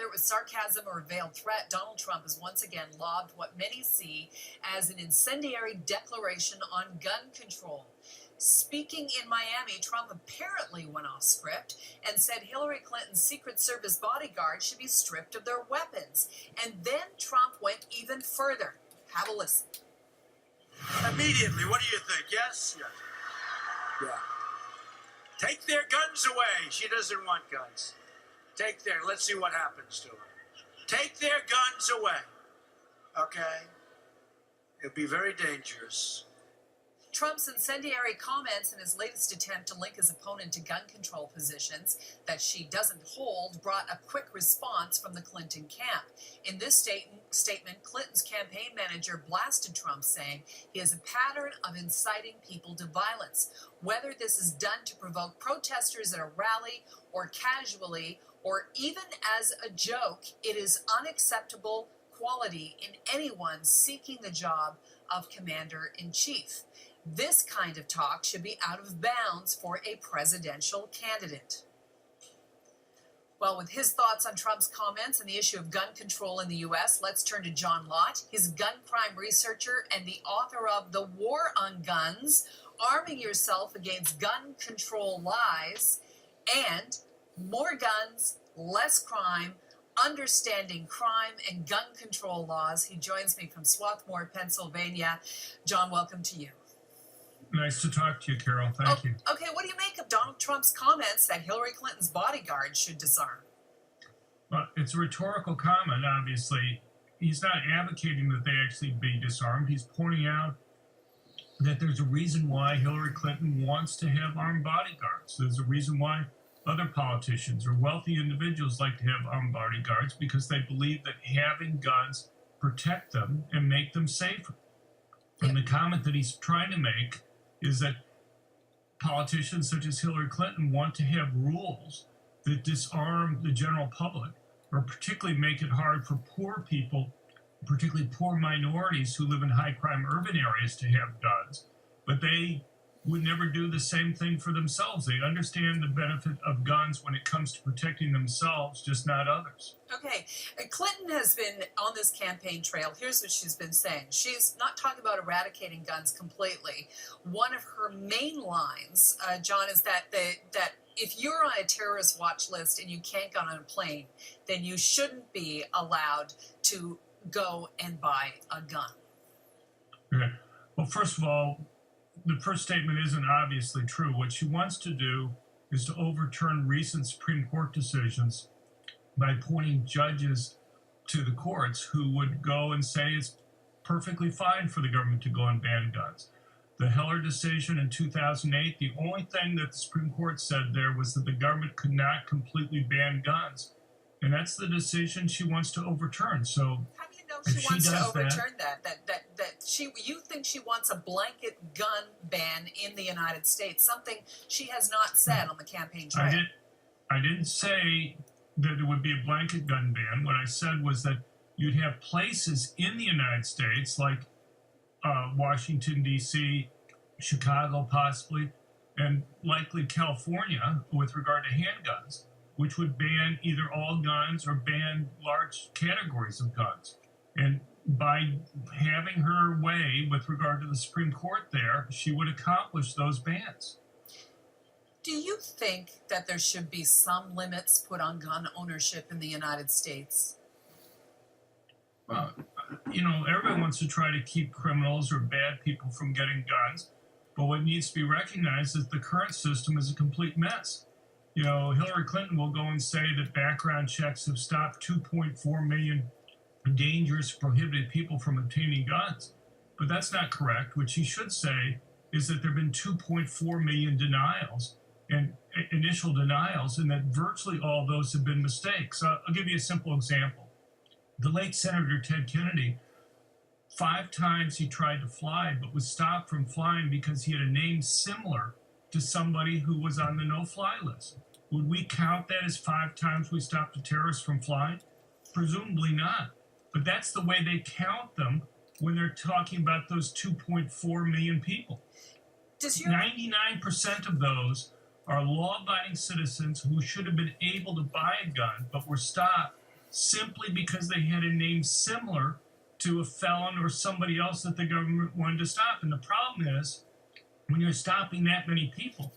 it with sarcasm or a veiled threat, Donald Trump has once again lobbed what many see as an incendiary declaration on gun control. Speaking in Miami, Trump apparently went off script and said Hillary Clinton's Secret Service bodyguards should be stripped of their weapons. And then Trump went even further. Have a listen. Immediately, what do you think? Yes? Yes. Yeah. Take their guns away. She doesn't want guns. Let's see what happens to her. Take their guns away. Okay? It'll be very dangerous. Trump's incendiary comments in his latest attempt to link his opponent to gun control positions that she doesn't hold brought a quick response from the Clinton camp. In this statement, Clinton's campaign manager blasted Trump, saying he has a pattern of inciting people to violence. Whether this is done to provoke protesters at a rally or casually or even as a joke, it is unacceptable quality in anyone seeking the job of commander-in-chief. This kind of talk should be out of bounds for a presidential candidate. Well, with his thoughts on Trump's comments and the issue of gun control in the U.S., let's turn to John Lott. He's a gun crime researcher and the author of The War on Guns, Arming Yourself Against Gun Control Lies, and More Guns, Less Crime, Understanding Crime and Gun Control Laws. He joins me from Swarthmore, Pennsylvania. John, welcome to you. Nice to talk to you, Carol. Thank you. Okay, what do you make of Donald Trump's comments that Hillary Clinton's bodyguards should disarm? Well, it's a rhetorical comment, obviously. He's not advocating that they actually be disarmed. He's pointing out that there's a reason why Hillary Clinton wants to have armed bodyguards. There's a reason why other politicians or wealthy individuals like to have armed bodyguards, because they believe that having guns protect them and make them safer. And the comment that he's trying to make is that politicians such as Hillary Clinton want to have rules that disarm the general public, or particularly make it hard for poor people, particularly poor minorities who live in high crime urban areas, to have guns. But they would never do the same thing for themselves. They understand the benefit of guns when it comes to protecting themselves, just not others. Okay, Clinton has been on this campaign trail. Here's what she's been saying. She's not talking about eradicating guns completely. One of her main lines, John, is that if you're on a terrorist watch list and you can't get on a plane, then you shouldn't be allowed to go and buy a gun. Okay. Well, first of all, the first statement isn't obviously true. What she wants to do is to overturn recent Supreme Court decisions by appointing judges to the courts who would go and say it's perfectly fine for the government to go and ban guns. The Heller decision in 2008, the only thing that the Supreme Court said there was that the government could not completely ban guns. And that's the decision she wants to overturn. So how do you know she wants to overturn that? You think she wants a blanket gun ban in the United States, something she has not said on the campaign trail. I didn't say that it would be a blanket gun ban. What I said was that you'd have places in the United States like Washington, D.C., Chicago possibly, and likely California with regard to handguns, which would ban either all guns or ban large categories of guns. And by having her way with regard to the Supreme Court there, she would accomplish those bans. Do you think that there should be some limits put on gun ownership in the United States? Well, everyone wants to try to keep criminals or bad people from getting guns, but what needs to be recognized is the current system is a complete mess. Hillary Clinton will go and say that background checks have stopped 2.4 million dangerous, prohibited people from obtaining guns. But that's not correct. What she should say is that there have been 2.4 million denials and initial denials, and that virtually all those have been mistakes. I'll give you a simple example. The late Senator Ted Kennedy, 5 times he tried to fly, but was stopped from flying because he had a name similar to somebody who was on the no-fly list. Would we count that as 5 times we stopped a terrorist from flying? Presumably not. But that's the way they count them when they're talking about those 2.4 million people. 99% of those are law-abiding citizens who should have been able to buy a gun, but were stopped simply because they had a name similar to a felon or somebody else that the government wanted to stop. And the problem is, when you're stopping that many people,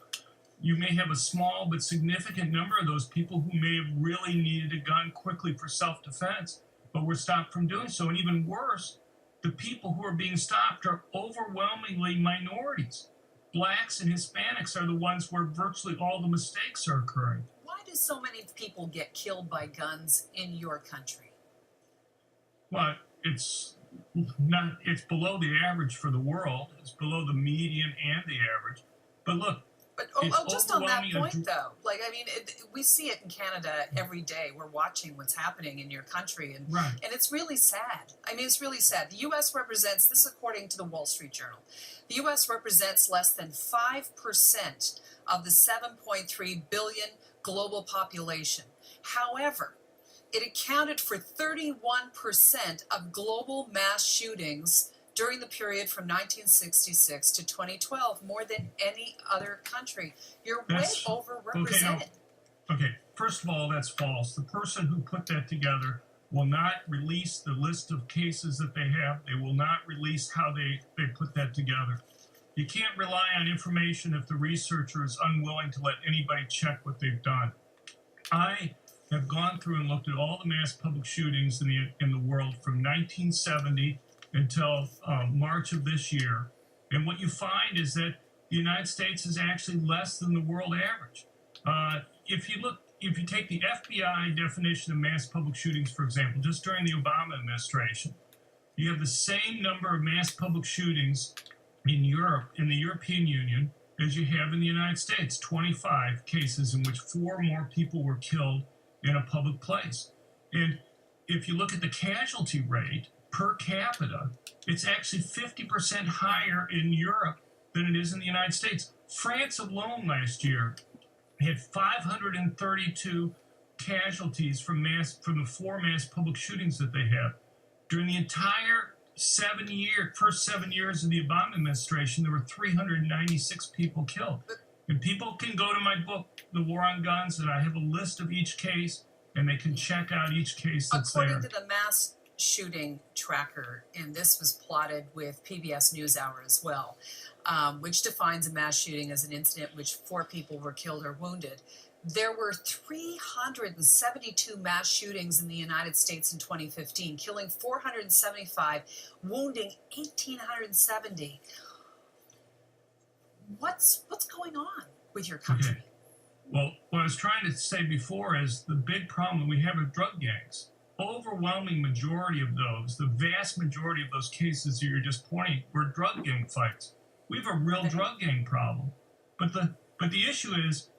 you may have a small but significant number of those people who may have really needed a gun quickly for self-defense, but were stopped from doing so. And even worse, the people who are being stopped are overwhelmingly minorities. Blacks and Hispanics are the ones where virtually all the mistakes are occurring. Why do so many people get killed by guns in your country? Well, it's below the average for the world. It's below the median and the average. But look, But just on that point, though, like, I mean, we see it in Canada every day. We're watching what's happening in your country, and right. And it's really sad. I mean, it's really sad. The U.S. represents, this is according to the Wall Street Journal, the U.S. represents less than 5% of the 7.3 billion global population. However, it accounted for 31% of global mass shootings during the period from 1966 to 2012, more than any other country. You're way overrepresented. Okay, first of all, that's false. The person who put that together will not release the list of cases that they have. They will not release how they put that together. You can't rely on information if the researcher is unwilling to let anybody check what they've done. I have gone through and looked at all the mass public shootings in the world from 1970 until March of this year. And what you find is that the United States is actually less than the world average. If you take the FBI definition of mass public shootings, for example, just during the Obama administration, you have the same number of mass public shootings in Europe, in the European Union, as you have in the United States, 25 cases in which 4 more people were killed in a public place. And if you look at the casualty rate per capita, it's actually 50% higher in Europe than it is in the United States. France alone last year had 532 casualties from the 4 mass public shootings that they had. During the entire first 7 years of the Obama administration, there were 396 people killed. And people can go to my book, The War on Guns, and I have a list of each case, and they can check out each case that's there. According to the mass shooting tracker, and this was plotted with PBS NewsHour as well, which defines a mass shooting as an incident in which 4 people were killed or wounded. There were 372 mass shootings in the United States in 2015, killing 475, wounding 1,870. What's going on with your country? Okay. Well, what I was trying to say before is the big problem that we have with drug gangs. Overwhelming majority of those, the vast majority of those cases that you're just pointing, were drug gang fights. We have a real drug gang problem. But the issue is,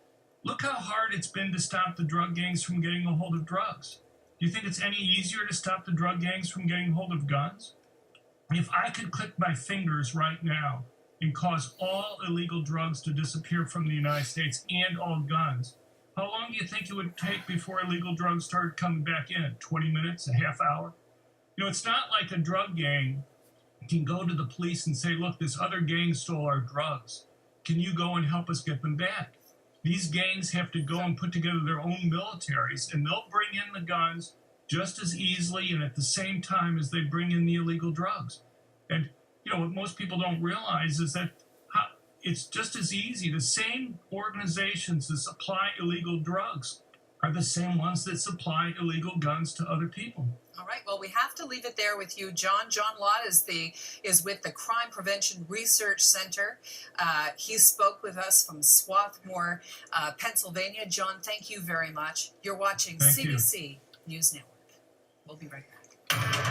look how hard it's been to stop the drug gangs from getting a hold of drugs. Do you think it's any easier to stop the drug gangs from getting a hold of guns? If I could click my fingers right now and cause all illegal drugs to disappear from the United States and all guns, how long do you think it would take before illegal drugs started coming back in? 20 minutes, a half hour? You know, it's not like a drug gang can go to the police and say, look, this other gang stole our drugs. Can you go and help us get them back? These gangs have to go and put together their own militaries, and they'll bring in the guns just as easily and at the same time as they bring in the illegal drugs. And, you know, what most people don't realize is that it's just as easy. The same organizations that supply illegal drugs are the same ones that supply illegal guns to other people. All right. Well, we have to leave it there with you, John. John Lott is with the Crime Prevention Research Center. He spoke with us from Swarthmore, Pennsylvania. John, thank you very much. You're watching CBC News Network. We'll be right back.